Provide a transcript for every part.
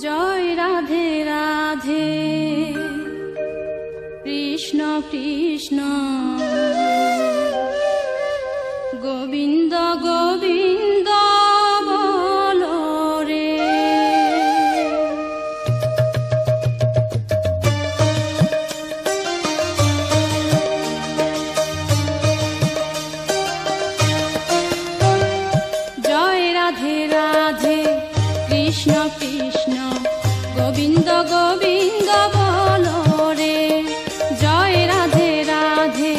জয় রাধে রাধে কৃষ্ণ কৃষ্ণ গোবিন্দ গোবিন্দ বলো রে। জয় রাধে রাধে কৃষ্ণ কৃষ্ণ গোবিন্দ গোবিন্দ বলো রে। জয় রাধে রাধে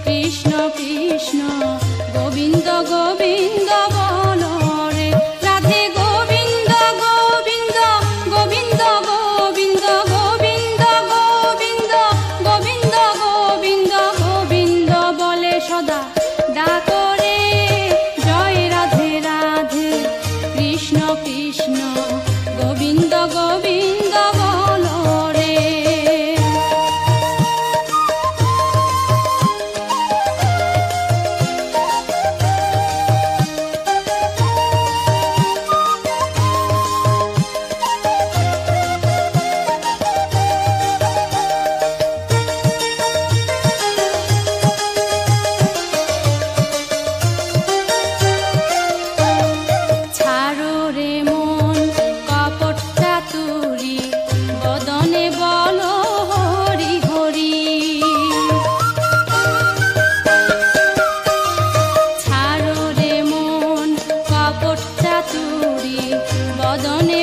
কৃষ্ণ কৃষ্ণ গোবিন্দ গোবিন্দ বলো রে। রাধে গোবিন্দ গোবিন্দ গোবিন্দ গোবিন্দ গোবিন্দ গোবিন্দ গোবিন্দ গোবিন্দ গোবিন্দ বলে সদা ডাকো রে। জয় রাধে রাধে কৃষ্ণ কৃষ্ণ গোবিন্দ গোবিন্দ বলো রে। ছাড়ো রে মন কপট চাতুরি বদনে বলো হরি হরি। ছাড়ো রে মন কপট চাতুরি বদনে